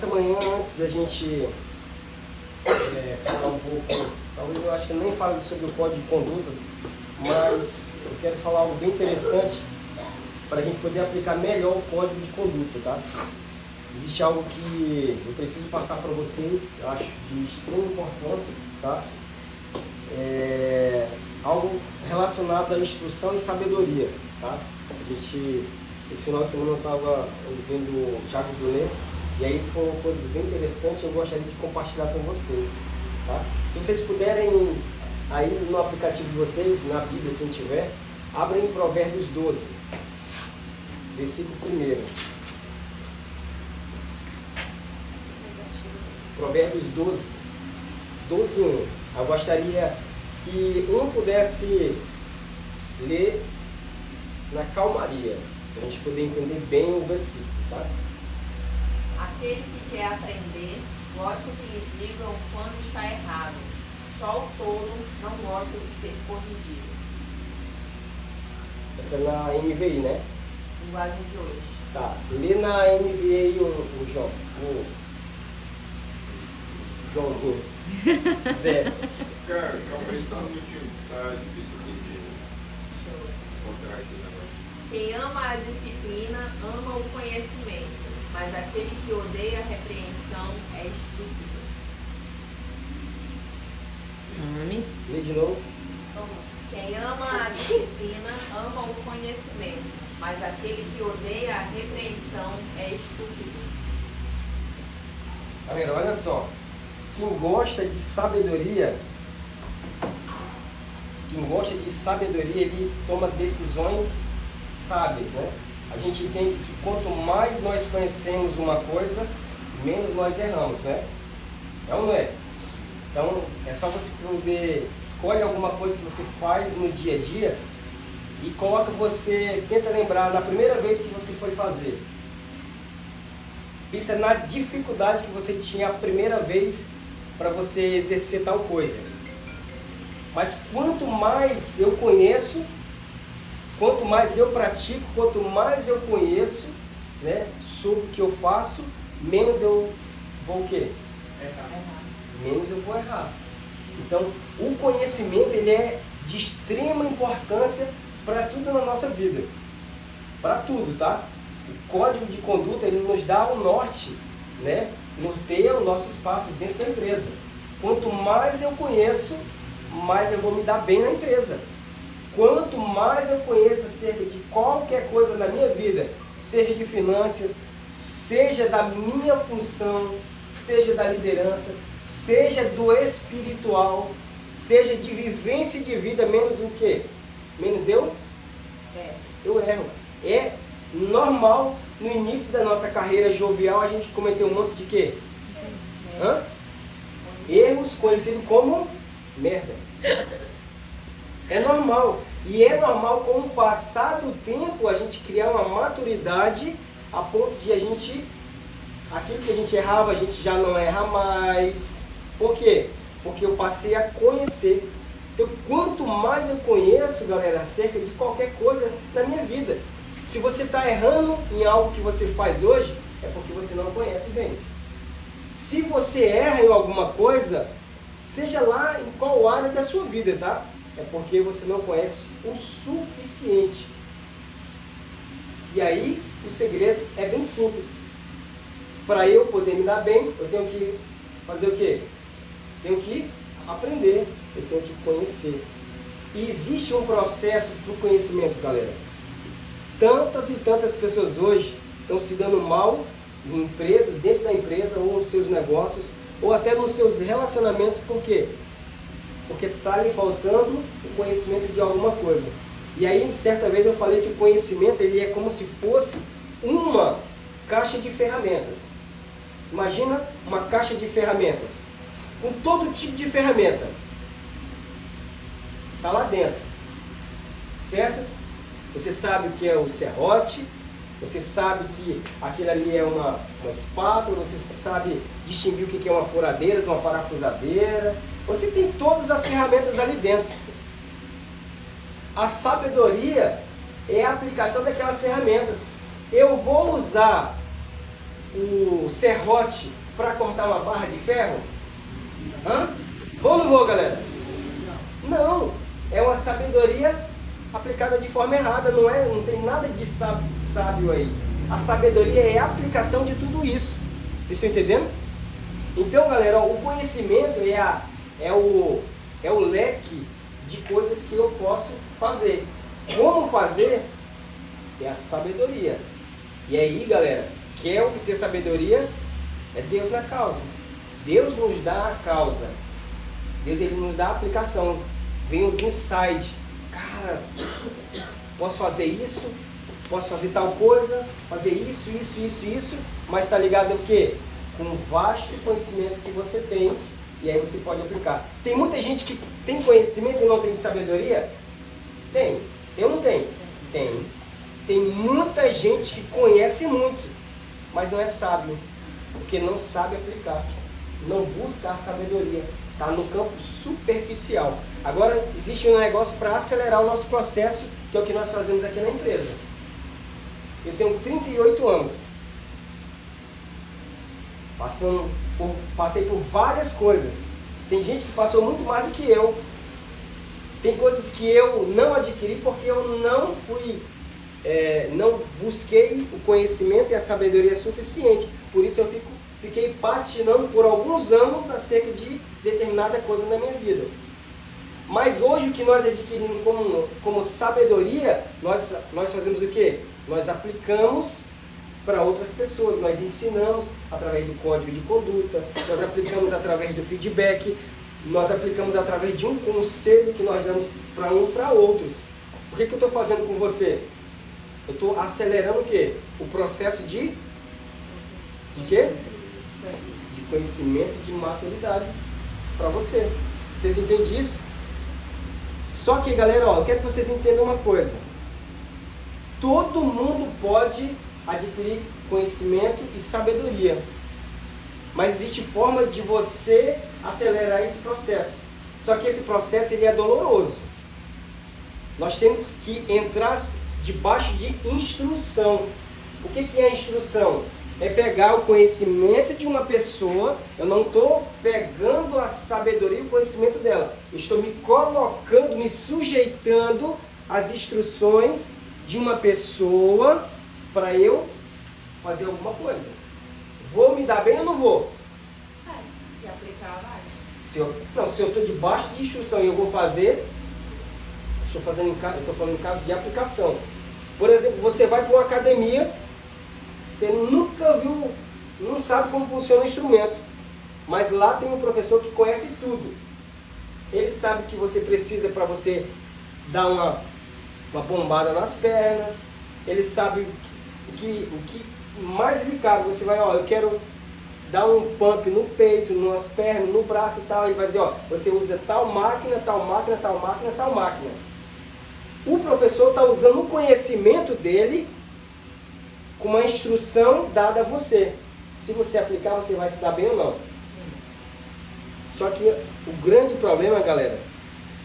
Essa manhã, antes da gente falar um pouco, talvez eu acho que eu nem falo sobre o código de conduta, mas eu quero falar algo bem interessante para a gente poder aplicar melhor o código de conduta, tá? Existe algo que eu preciso passar para vocês, eu acho de extrema importância, tá? Algo relacionado à instrução e sabedoria, tá? Esse final de semana eu estava ouvindo o Thiago Brunet, e aí foram coisas bem interessantes, eu gostaria de compartilhar com vocês, tá? Se vocês puderem, aí no aplicativo de vocês, na Bíblia, quem tiver, abrem em Provérbios 12, versículo 1. Provérbios 12, 1. Eu gostaria que um pudesse ler na calmaria, para a gente poder entender bem o versículo, tá? Aquele que quer aprender, gosta que lhe digam quando está errado. Só o tolo não gosta de ser corrigido. Essa é na NVI, né? Linguagem de hoje. Tá. Lê na NVI o João. O Joãozinho. Zé. Cara, calma aí, só um minutinho. Tá difícil aqui Deixa eu ver. de encontrar aqui o negócio. Quem ama a disciplina, ama o conhecimento, mas aquele que odeia a repreensão é estúpido. Lê de novo. Quem ama a disciplina, ama o conhecimento, mas aquele que odeia a repreensão é estúpido. Galera, olha só. Quem gosta de sabedoria, ele toma decisões sábias, né? A gente entende que quanto mais nós conhecemos uma coisa, menos nós erramos, né? É ou não é? Então, é só você poder escolhe alguma coisa que você faz no dia a dia e tenta lembrar na primeira vez que você foi fazer. Pensa na dificuldade que você tinha a primeira vez para você exercer tal coisa. Mas quanto mais eu conheço, quanto mais eu pratico, quanto mais eu conheço, né, sobre o que eu faço, menos eu vou o quê? Menos eu vou errar. Então, o conhecimento ele é de extrema importância para tudo na nossa vida. Para tudo, tá? O código de conduta ele nos dá o norte, né? Norteia os nossos passos dentro da empresa. Quanto mais eu conheço, mais eu vou me dar bem na empresa. Quanto mais eu conheço acerca de qualquer coisa na minha vida, seja de finanças, seja da minha função, seja da liderança, seja do espiritual, seja de vivência de vida, menos o quê? Menos eu erro. É normal no início da nossa carreira jovial a gente cometer um monte de quê? Erros conhecidos como merda. É normal. E é normal com o passar do tempo a gente criar uma maturidade a ponto de aquilo que a gente errava, a gente já não erra mais. Por quê? Porque eu passei a conhecer. Então, quanto mais eu conheço, galera, acerca de qualquer coisa na minha vida. Se você está errando em algo que você faz hoje, é porque você não conhece bem. Se você erra em alguma coisa, seja lá em qual área da sua vida, tá? É porque você não conhece o suficiente. E aí, o segredo é bem simples. Para eu poder me dar bem, eu tenho que fazer o quê? Tenho que aprender, eu tenho que conhecer. E existe um processo para o conhecimento, galera. Tantas e tantas pessoas hoje estão se dando mal em empresas, dentro da empresa, ou nos seus negócios, ou até nos seus relacionamentos, por quê? Porque está lhe faltando o conhecimento de alguma coisa. E aí, certa vez eu falei que o conhecimento ele é como se fosse uma caixa de ferramentas. Imagina uma caixa de ferramentas, com todo tipo de ferramenta. Está lá dentro, certo? Você sabe o que é o serrote, você sabe que aquilo ali é uma espátula, você sabe distinguir o que é uma furadeira de uma parafusadeira. Você tem todas as ferramentas ali dentro. A sabedoria é a aplicação daquelas ferramentas. Eu vou usar o serrote para cortar uma barra de ferro? Hã? Vou ou não vou, galera? Não. É uma sabedoria aplicada de forma errada. Não tem nada de sábio aí. A sabedoria é a aplicação de tudo isso. Vocês estão entendendo? Então, galera, ó, o conhecimento é o leque de coisas que eu posso fazer. Como fazer? É a sabedoria. E aí, galera, quer obter sabedoria? É Deus na causa. Deus nos dá a causa. Deus, ele nos dá a aplicação. Vem os insights. Cara, posso fazer isso? Posso fazer tal coisa? Fazer isso. Mas está ligado ao quê? Com o vasto conhecimento que você tem. E aí você pode aplicar. Tem muita gente que tem conhecimento e não tem sabedoria? Tem. Tem ou não tem? Tem. Tem muita gente que conhece muito, mas não é sábio. Porque não sabe aplicar. Não busca a sabedoria. Está no campo superficial. Agora, existe um negócio para acelerar o nosso processo, que é o que nós fazemos aqui na empresa. Eu tenho 38 anos. Passei por várias coisas. Tem gente que passou muito mais do que eu. Tem coisas que eu não adquiri porque eu não busquei o conhecimento e a sabedoria suficiente. Por isso eu fiquei patinando por alguns anos acerca de determinada coisa na minha vida. Mas hoje o que nós adquirimos como sabedoria, nós fazemos o quê? Nós aplicamos para outras pessoas, nós ensinamos através do código de conduta, nós aplicamos através do feedback, nós aplicamos através de um conselho que nós damos para um para outros. O que eu estou fazendo com você? Eu estou acelerando o quê? O processo de quê? De conhecimento, de maturidade para você. Vocês entendem isso? Só que, galera, ó, eu quero que vocês entendam uma coisa. Todo mundo pode adquirir conhecimento e sabedoria. Mas existe forma de você acelerar esse processo. Só que esse processo ele é doloroso. Nós temos que entrar debaixo de instrução. O que é instrução? É pegar o conhecimento de uma pessoa. Eu não estou pegando a sabedoria e o conhecimento dela. Eu estou me colocando, me sujeitando às instruções de uma pessoa para eu fazer alguma coisa. Vou me dar bem ou não vou? Se aplicar, vai. Se eu estou debaixo de instrução e eu vou fazer, estou falando em caso de aplicação. Por exemplo, você vai para uma academia, você nunca viu, não sabe como funciona o instrumento, mas lá tem um professor que conhece tudo. Ele sabe o que você precisa para você dar uma bombada nas pernas, ele sabe o que mais lhe cabe. Você vai, eu quero dar um pump no peito, nas pernas, no braço e tal, ele vai dizer, você usa tal máquina, tal máquina, tal máquina, tal máquina. O professor está usando o conhecimento dele com uma instrução dada a você. Se você aplicar, você vai se dar bem ou não. Só que o grande problema, galera,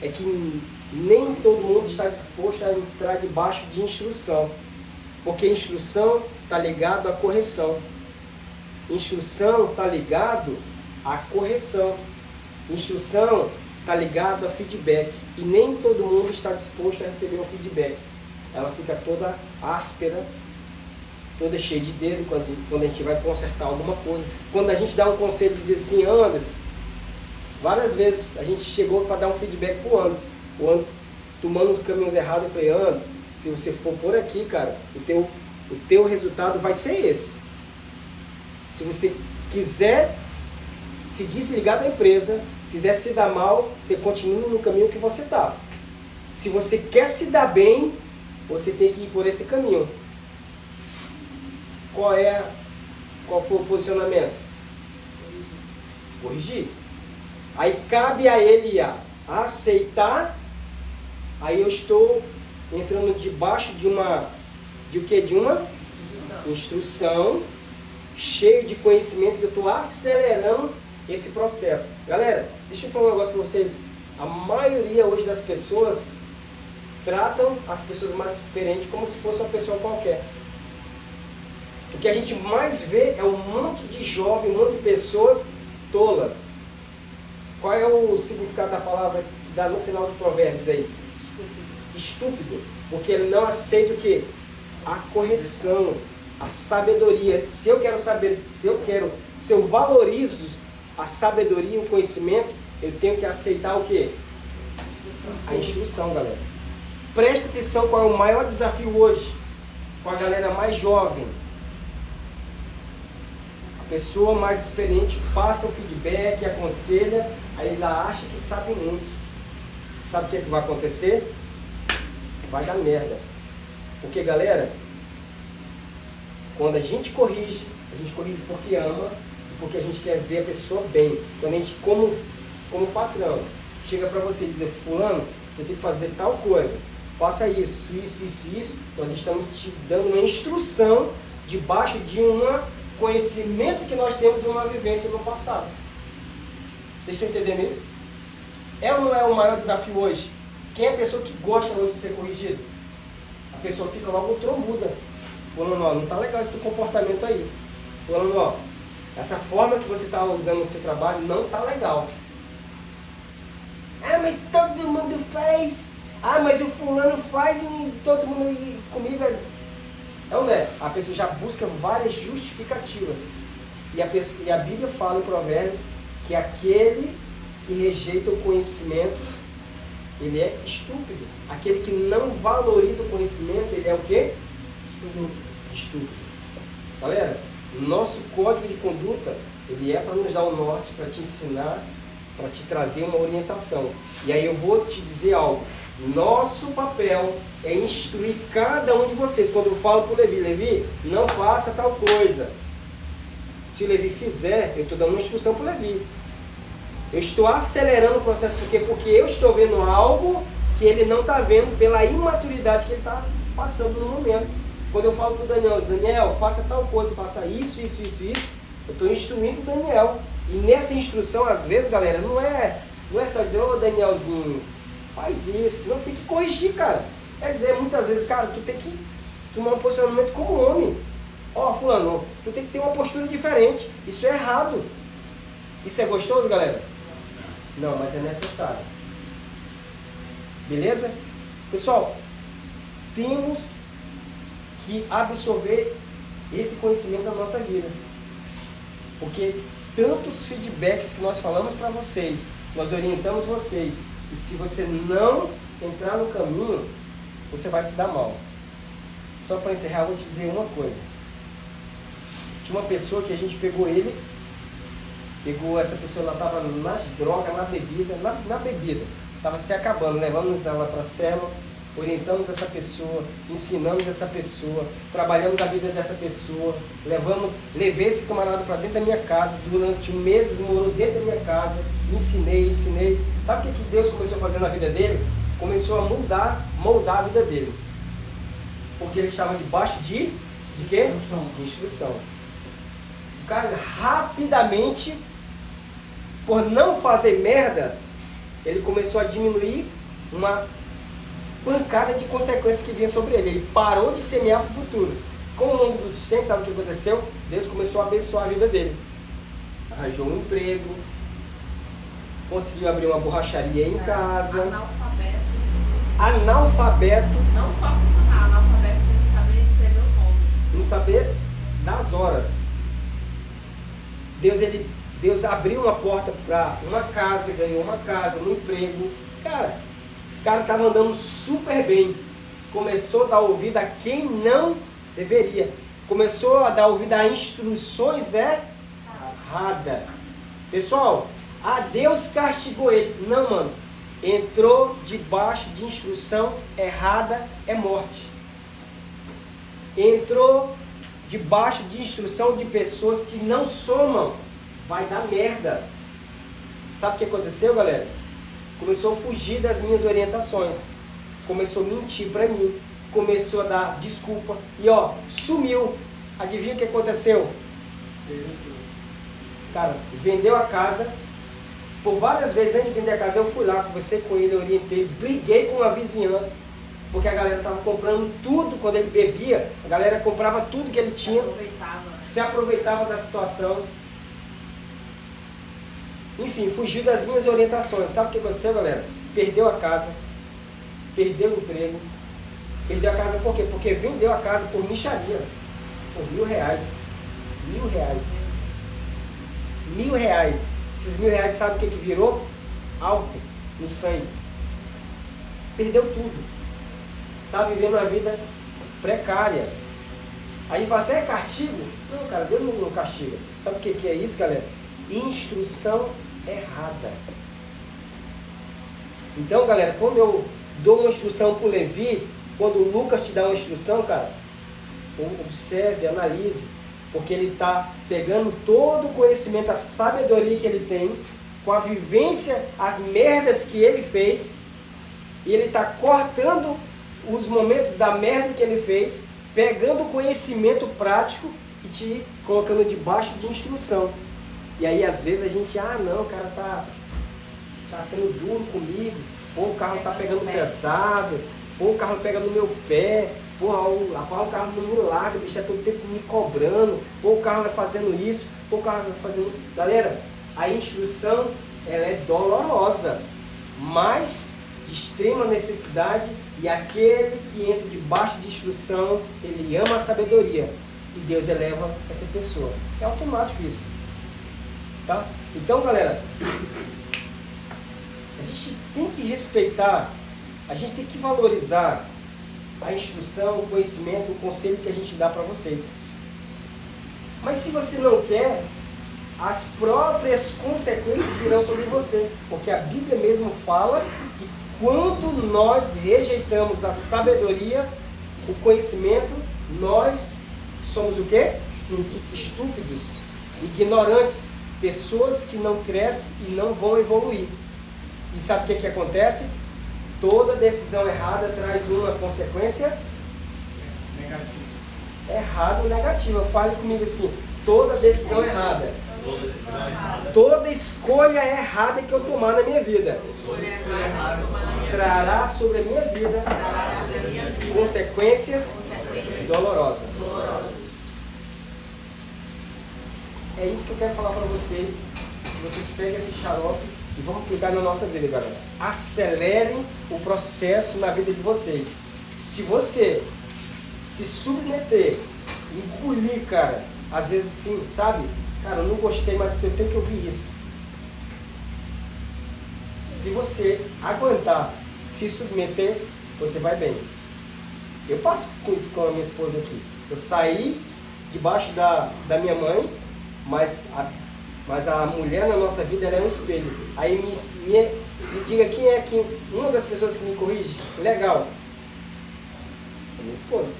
é que nem todo mundo está disposto a entrar debaixo de instrução. Porque instrução está ligado à correção. Instrução está ligado à correção. Instrução está ligado a feedback. E nem todo mundo está disposto a receber um feedback. Ela fica toda áspera, toda cheia de dedo quando a gente vai consertar alguma coisa. Quando a gente dá um conselho e diz assim, Anderson, várias vezes a gente chegou para dar um feedback para o Anderson. O Anderson tomando os caminhos errados, eu falei, Anderson, se você for por aqui, cara, o teu resultado vai ser esse. Se você quiser se desligar da empresa, quiser se dar mal, você continua no caminho que você está. Se você quer se dar bem, você tem que ir por esse caminho. Qual foi o posicionamento? Corrigir. Aí cabe a ele aceitar. Aí eu estou entrando debaixo de uma instrução, cheio de conhecimento, que eu estou acelerando esse processo. Galera, deixa eu falar um negócio para vocês. A maioria hoje das pessoas tratam as pessoas mais experientes como se fosse uma pessoa qualquer. O que a gente mais vê é um monte de jovem, um monte de pessoas tolas. Qual é o significado da palavra que dá no final de Provérbios aí? Estúpido. Porque ele não aceita o quê? A correção, a sabedoria. Se eu valorizo a sabedoria e o conhecimento, eu tenho que aceitar o quê? A instrução, galera. Presta atenção qual é o maior desafio hoje com a galera mais jovem. A pessoa mais experiente passa o feedback, aconselha, aí ela acha que sabe muito. Sabe o que vai acontecer? Vai dar merda. Porque, galera, quando a gente corrige porque ama, porque a gente quer ver a pessoa bem. Quando a gente, como patrão, chega para você e dizer, fulano, você tem que fazer tal coisa, faça isso, nós estamos te dando uma instrução debaixo de um conhecimento que nós temos e uma vivência no passado. Vocês estão entendendo isso? É ou não é o maior desafio hoje? Quem é a pessoa que gosta hoje de ser corrigido? A pessoa fica logo trombuda. Falando, ó, não está legal esse teu comportamento aí. Falando, ó, essa forma que você está usando no seu trabalho não está legal. Ah, mas todo mundo faz. Ah, mas o fulano faz e todo mundo comigo é... Não, né? A pessoa já busca várias justificativas. E a Bíblia fala em Provérbios que aquele que rejeita o conhecimento, ele é estúpido. Aquele que não valoriza o conhecimento, ele é o quê? Estúpido. Galera, nosso código de conduta, ele é para nos dar o norte, para te ensinar, para te trazer uma orientação. E aí eu vou te dizer algo. Nosso papel é instruir cada um de vocês. Quando eu falo para o Levi, Levi, não faça tal coisa. Se o Levi fizer, eu estou dando uma instrução para o Levi. Eu estou acelerando o processo, porque eu estou vendo algo que ele não está vendo pela imaturidade que ele está passando no momento. Quando eu falo para o Daniel, Daniel, faça tal coisa, faça isso, eu estou instruindo o Daniel. E nessa instrução, às vezes, galera, não é só dizer, ô Danielzinho, faz isso. Não, tem que corrigir, cara. É dizer, muitas vezes, cara, tu tem que tomar um posicionamento como homem. Ó, fulano, tu tem que ter uma postura diferente. Isso é errado. Isso é gostoso, galera? Não, mas é necessário. Beleza? Pessoal, temos que absorver esse conhecimento da nossa vida. Porque tantos feedbacks que nós falamos para vocês, nós orientamos vocês, e se você não entrar no caminho, você vai se dar mal. Só para encerrar, eu vou te dizer uma coisa. Tinha uma pessoa que a gente pegou essa pessoa, ela estava nas drogas, na bebida, estava se acabando, levamos ela para a célula, orientamos essa pessoa, ensinamos essa pessoa, trabalhamos a vida dessa pessoa, levei esse camarada para dentro da minha casa, durante meses morou dentro da minha casa, ensinei. Sabe o que Deus começou a fazer na vida dele? Começou a moldar a vida dele. Porque ele estava debaixo de quê? Instrução. O cara rapidamente, por não fazer merdas, ele começou a diminuir uma pancada de consequências que vinha sobre ele. Ele parou de semear para o futuro. Com o longo dos tempos, sabe o que aconteceu? Deus começou a abençoar a vida dele. Arranjou um emprego, conseguiu abrir uma borracharia em casa. Analfabeto. Não só funcionar, analfabeto tem que saber escrever o nome. Não saber das horas. Deus abriu uma porta para uma casa, ganhou uma casa, um emprego. Cara, o cara estava andando super bem. Começou a dar ouvido a quem não deveria. Começou a dar ouvido a instruções erradas. Pessoal, Deus castigou ele. Não, mano. Entrou debaixo de instrução errada, é morte. Entrou debaixo de instrução de pessoas que não somam, vai dar merda. Sabe o que aconteceu, galera? Começou a fugir das minhas orientações. Começou a mentir para mim. Começou a dar desculpa. E ó, sumiu. Adivinha o que aconteceu? Cara, vendeu a casa. Por várias vezes antes de vender a casa, eu fui lá, conversei com ele, orientei, briguei com a vizinhança. porque a galera estava comprando tudo quando ele bebia, a galera comprava tudo que ele tinha, se aproveitava da situação. Enfim, fugiu das minhas orientações. Sabe o que aconteceu, galera? Perdeu a casa, perdeu o emprego. Perdeu a casa por quê? Porque vendeu a casa por mixaria, por R$1.000. R$1.000. R$1.000. Esses R$1.000, sabe o que virou? Álcool no sangue. Perdeu tudo. Está vivendo uma vida precária. Aí fala assim, é castigo? Não, cara, Deus não castiga. Sabe o que é isso, galera? Instrução errada. Então, galera, quando eu dou uma instrução para o Levi, quando o Lucas te dá uma instrução, cara, observe, analise, porque ele está pegando todo o conhecimento, a sabedoria que ele tem, com a vivência, as merdas que ele fez, e ele está cortando os momentos da merda que ele fez, pegando o conhecimento prático e te colocando debaixo de instrução. E aí, às vezes, a gente, não, o cara tá sendo duro comigo, o carro tá pegando pesado, o carro pega no meu pé, o carro não me larga, o bicho é todo tempo me cobrando, o carro vai fazendo isso, o carro vai fazendo... Galera, a instrução, ela é dolorosa, mas de extrema necessidade, e aquele que entra debaixo de instrução, ele ama a sabedoria, e Deus eleva essa pessoa. É automático isso. Tá? Então, galera, a gente tem que respeitar, a gente tem que valorizar a instrução, o conhecimento, o conselho que a gente dá para vocês. Mas se você não quer, as próprias consequências virão sobre você, porque a Bíblia mesmo fala que quando nós rejeitamos a sabedoria, o conhecimento, nós somos o quê? Estúpidos, ignorantes, pessoas que não crescem e não vão evoluir. E sabe o que acontece? Toda decisão errada traz uma consequência errada ou negativa. Fale comigo assim, toda decisão errada. Toda escolha errada que eu tomar na minha vida trará sobre a minha vida consequências dolorosas. É isso que eu quero falar para vocês. Vocês peguem esse xarope e vamos aplicar na nossa vida, galera. Acelerem o processo na vida de vocês. Se você se submeter, engolir, cara, às vezes sim, sabe? Cara, eu não gostei, mas eu tenho que ouvir isso. Se você aguentar se submeter, você vai bem. Eu passo com isso com a minha esposa aqui. Eu saí debaixo da minha mãe, mas a mulher na nossa vida, ela é um espelho. Aí me diga quem é que uma das pessoas que me corrige. Legal. É minha esposa.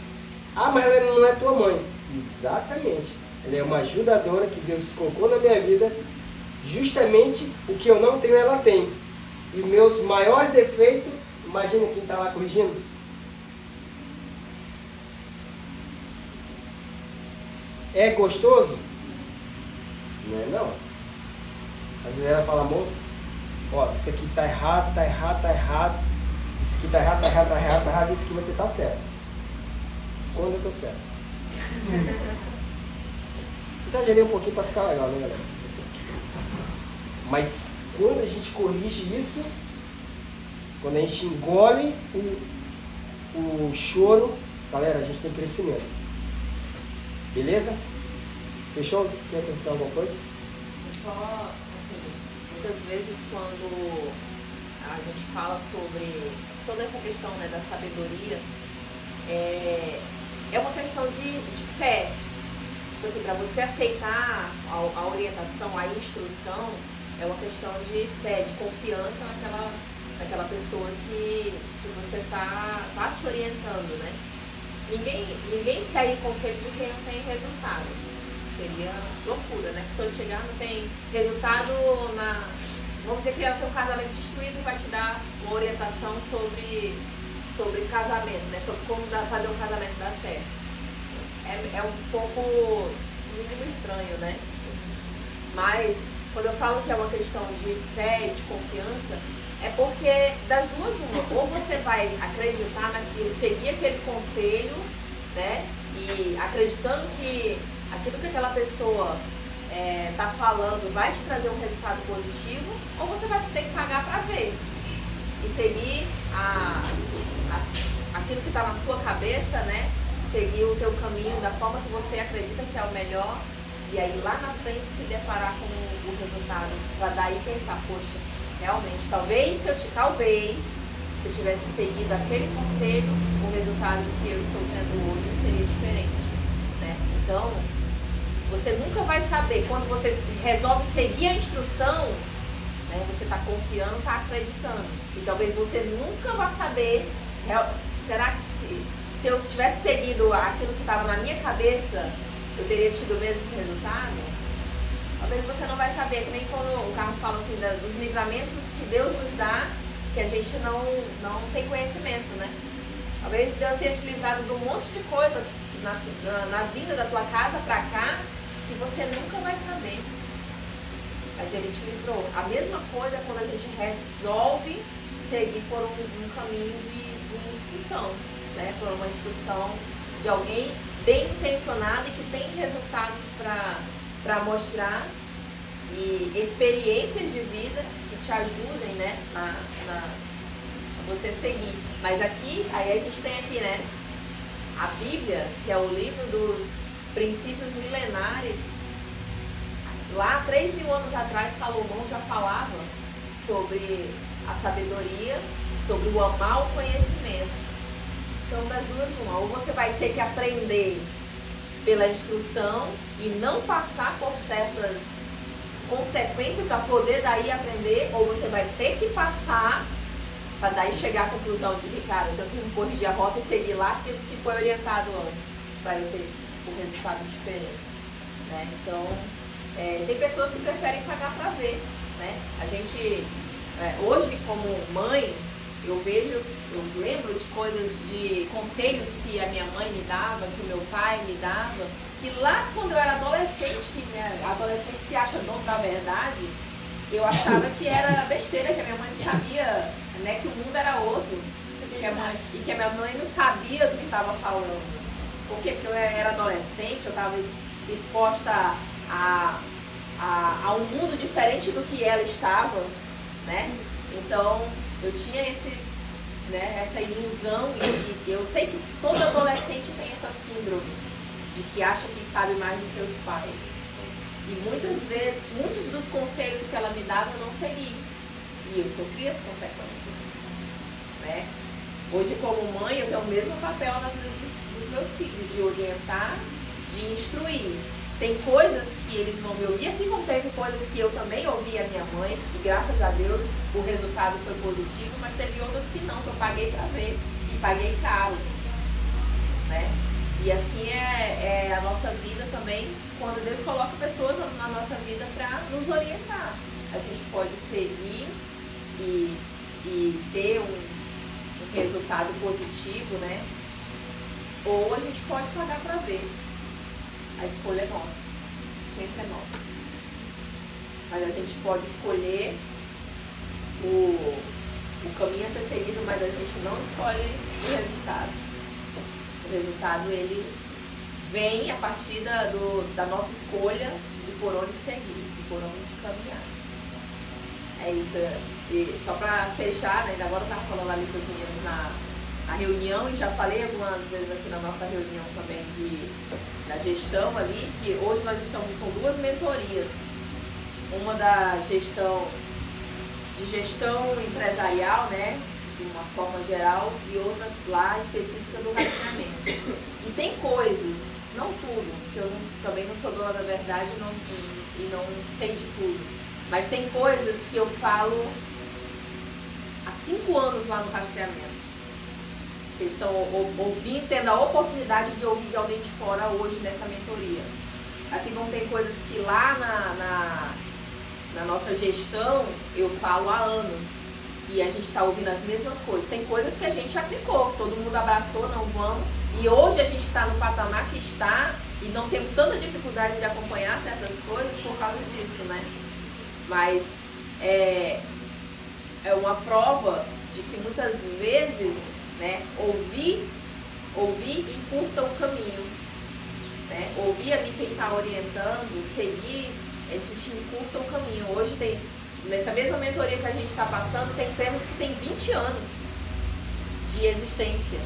Mas ela não é tua mãe. Exatamente. Ela é uma ajudadora que Deus colocou na minha vida. Justamente o que eu não tenho, ela tem. E meus maiores defeitos, imagina quem está lá corrigindo. É gostoso? Não é não. Às vezes ela fala, amor, isso aqui tá errado, tá errado, tá errado. Isso aqui tá errado, tá errado, tá errado, tá errado. Isso aqui você tá certo. Quando eu tô certo? Exagerei um pouquinho para ficar legal, né, galera? Mas quando a gente corrige isso, quando a gente engole o choro, galera, a gente tem crescimento. Beleza? Fechou? Quer acrescentar alguma coisa? Só, assim, muitas vezes quando a gente fala sobre essa questão, né, da sabedoria, é uma questão de fé. Tipo assim, para você aceitar a orientação, a instrução, é uma questão de fé, de confiança naquela pessoa que você tá te orientando, né? Ninguém segue conselho de quem não tem resultado. Seria loucura, né? Se eu chegar não tem resultado vamos dizer que é o teu casamento destruído e vai te dar uma orientação sobre casamento, né? Sobre como fazer um casamento dar certo. É um pouco, no mínimo, estranho, né? Mas Quando eu falo que é uma questão de fé, de confiança, é porque das duas uma, ou você vai acreditar naquilo, seguir aquele conselho, né? E acreditando que aquilo que aquela pessoa está falando vai te trazer um resultado positivo, ou você vai ter que pagar para ver e seguir aquilo que está na sua cabeça, né? Seguir o teu caminho da forma que você acredita que é o melhor, e aí lá na frente se deparar com o resultado, para daí pensar, poxa, realmente, talvez se eu tivesse seguido aquele conselho, o resultado que eu estou tendo hoje seria diferente, né? Então, você nunca vai saber, quando você resolve seguir a instrução, né, você está confiando, está acreditando. E talvez você nunca vá saber, será que se eu tivesse seguido aquilo que estava na minha cabeça, eu teria tido o mesmo resultado? Talvez você não vai saber, que nem quando o Carlos fala assim, dos livramentos que Deus nos dá, que a gente não tem conhecimento, né? Talvez Deus tenha te livrado de um monte de coisa na vinda da tua casa para cá, que você nunca vai saber. Mas Ele te livrou. A mesma coisa quando a gente resolve seguir por um caminho de instrução, né? Por uma instrução de alguém bem intencionado e que tem resultados para mostrar, e experiências de vida que te ajudem, né, a você seguir. Mas aqui, aí a gente tem aqui, né, a Bíblia, que é o livro dos princípios milenares. Lá, 3.000 anos atrás, Salomão já falava sobre a sabedoria, sobre o amar o conhecimento. Então, das duas, uma, ou você vai ter que aprender pela instrução e não passar por certas consequências para poder daí aprender, ou você vai ter que passar para daí chegar à conclusão de que, cara, eu tenho que corrigir a rota e seguir lá aquilo que foi orientado antes, para eu ter um resultado diferente, né? Então, tem pessoas que preferem pagar para ver, né? A gente, hoje como mãe, eu lembro de coisas, de conselhos que a minha mãe me dava, que o meu pai me dava, que lá quando eu era adolescente, que adolescente se acha dono da verdade, eu achava que era besteira, que a minha mãe não sabia, né, que o mundo era outro, e que a minha mãe não sabia do que estava falando. Por quê? Porque eu era adolescente, eu estava exposta a um mundo diferente do que ela estava, né? Então, eu tinha essa ilusão, e eu sei que todo adolescente tem essa síndrome de que acha que sabe mais do que os pais. E muitas vezes, muitos dos conselhos que ela me dava eu não segui. E eu sofri as consequências, né? Hoje, como mãe, eu tenho o mesmo papel na vida dos meus filhos, de orientar, de instruir. Tem coisas que eles vão me ouvir, assim como teve coisas que eu também ouvi a minha mãe, e graças a Deus o resultado foi positivo, mas teve outras que não, que eu paguei para ver, e paguei caro, né? E assim é a nossa vida também, quando Deus coloca pessoas na nossa vida para nos orientar. A gente pode seguir e ter um resultado positivo, né? Ou a gente pode pagar para ver. A escolha é nossa, sempre é nossa. Mas a gente pode escolher o caminho a ser seguido, mas a gente não escolhe o resultado. O resultado, ele vem a partir da nossa escolha de por onde seguir, de por onde caminhar. É isso. E só para fechar, né, agora eu estava falando ali com os meninos na reunião, e já falei algumas vezes aqui na nossa reunião também da gestão ali, que hoje nós estamos com 2 mentorias. Uma da gestão empresarial, né, de uma forma geral, e outra lá específica do relacionamento. E tem coisas, não tudo, que eu também não sou dona da verdade e não sei de tudo, mas tem coisas que eu falo há 5 anos lá no rastreamento. Eles estão ouvindo, tendo a oportunidade de ouvir de alguém de fora hoje nessa mentoria. Assim como tem coisas que lá na nossa gestão eu falo há anos e a gente está ouvindo as mesmas coisas. Tem coisas que a gente aplicou, todo mundo abraçou, não vamos, e hoje a gente está no patamar que está e não temos tanta dificuldade de acompanhar certas coisas por causa disso, né? Mas é uma prova de que muitas vezes, né, ouvir encurta o caminho. Né? Ouvir ali quem está orientando, seguir, a gente encurta o caminho. Hoje nessa mesma mentoria que a gente está passando, tem empresas que têm 20 anos de existência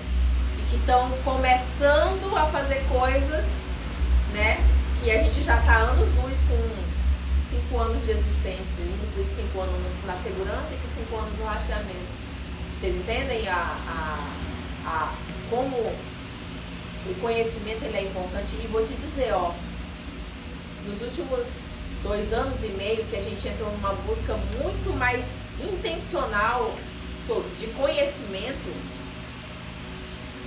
e que estão começando a fazer coisas, né, que a gente já está anos-luz com 5 anos de existência, indo dos 5 anos na segurança e com 5 anos no rastreamento. Vocês entendem como o conhecimento ele é importante? E vou te dizer, ó, nos últimos 2 anos e meio que a gente entrou numa busca muito mais intencional de conhecimento.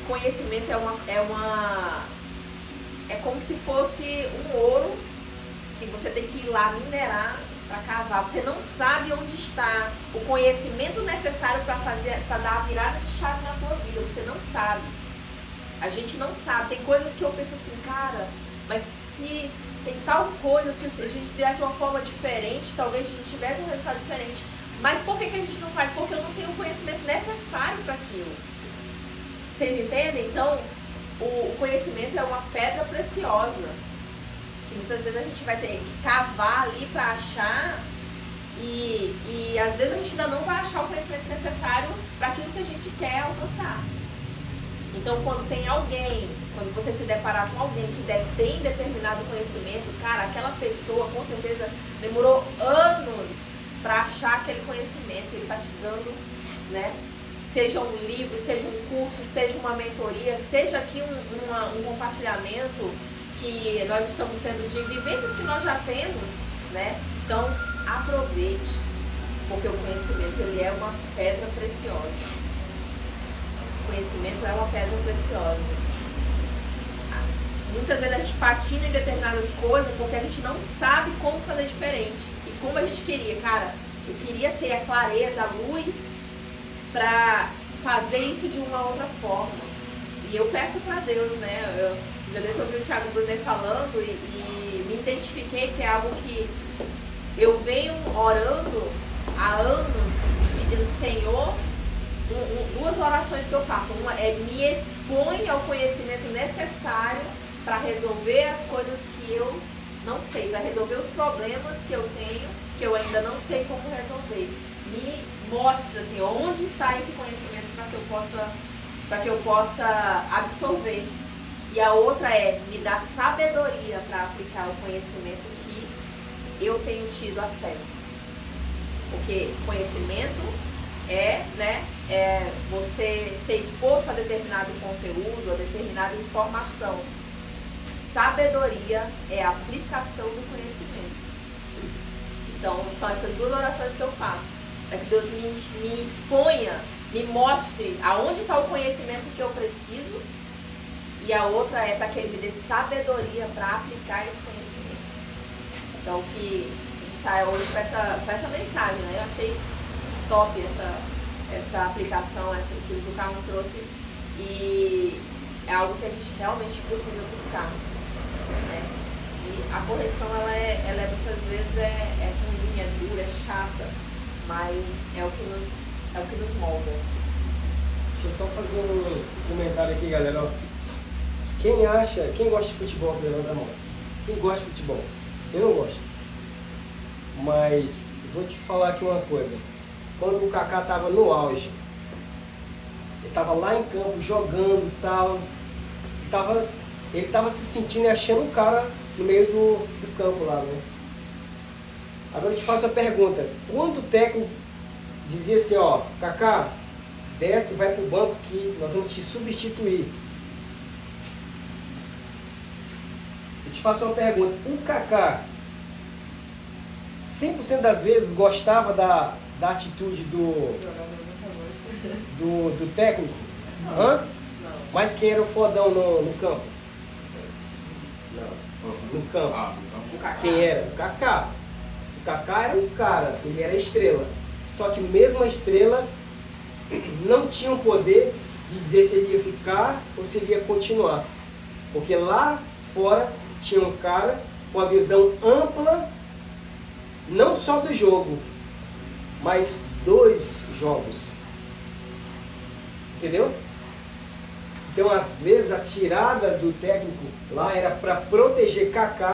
Conhecimento é como se fosse um ouro que você tem que ir lá minerar para cavar. Você não sabe onde está o conhecimento necessário para dar a virada de chave na tua vida. Você não sabe. A gente não sabe. Tem coisas que eu penso assim, cara, mas se tem tal coisa, se a gente tivesse uma forma diferente, talvez a gente tivesse um resultado diferente. Mas por que a gente não faz? Porque eu não tenho o conhecimento necessário para aquilo. Vocês entendem? Então, o conhecimento é uma pedra preciosa. E muitas vezes a gente vai ter que cavar ali para achar e às vezes a gente ainda não vai achar o conhecimento necessário para aquilo que a gente quer alcançar. Então, quando você se deparar com alguém que tem determinado conhecimento, cara, aquela pessoa com certeza demorou anos para achar aquele conhecimento. Ele está te dando, né? Seja um livro, seja um curso, seja uma mentoria, seja aqui um compartilhamento que nós estamos tendo de vivências que nós já temos, né? Então, aproveite, porque o conhecimento ele é uma pedra preciosa. O conhecimento é uma pedra preciosa. Muitas vezes a gente patina em determinadas coisas porque a gente não sabe como fazer diferente. E como a gente queria, cara, eu queria ter a clareza, a luz para fazer isso de uma outra forma. E eu peço para Deus, né? Eu ouvi o Thiago Brunet falando e me identifiquei que é algo que eu venho orando há anos, pedindo, Senhor, 2 orações que eu faço. Uma é me expõe ao conhecimento necessário para resolver as coisas que eu não sei, para resolver os problemas que eu tenho, que eu ainda não sei como resolver. Me mostra assim, onde está esse conhecimento para que eu possa absorver. E a outra é me dar sabedoria para aplicar o conhecimento que eu tenho tido acesso. Porque conhecimento é você ser exposto a determinado conteúdo, a determinada informação. Sabedoria é a aplicação do conhecimento. Então, são essas 2 orações que eu faço. Para que Deus me exponha, me mostre aonde está o conhecimento que eu preciso. E a outra é para que Ele me dê sabedoria para aplicar esse conhecimento. Então, que a gente saia hoje com essa mensagem, né? Eu achei top essa aplicação, essa que o Carlos trouxe. E é algo que a gente realmente precisa buscar. Né? E a correção, ela é muitas vezes é ruim, é dura, é chata, mas é o que nos molda. Deixa eu só fazer um comentário aqui, galera. Quem gosta de futebol, levanta a mão. Quem gosta de futebol? Eu não gosto. Mas vou te falar aqui uma coisa. Quando o Kaká estava no auge, ele estava lá em campo jogando e tal, ele estava se sentindo e achando um cara no meio do campo lá, né? Agora eu te faço a pergunta, quando o técnico dizia assim, ó, Kaká, desce, vai pro banco que nós vamos te substituir. Eu te faço uma pergunta, o Kaká 100% das vezes gostava da atitude do técnico? Hã? Não. Mas quem era o fodão no campo? Não. No campo. Quem era? O Kaká. O Kaká era um cara, ele era a estrela. Só que mesmo a estrela não tinha o poder de dizer se ele ia ficar ou se ele ia continuar. Porque lá fora tinha um cara com a visão ampla não só do jogo, mas dos jogos. Entendeu? Então, às vezes, a tirada do técnico lá era para proteger Kaká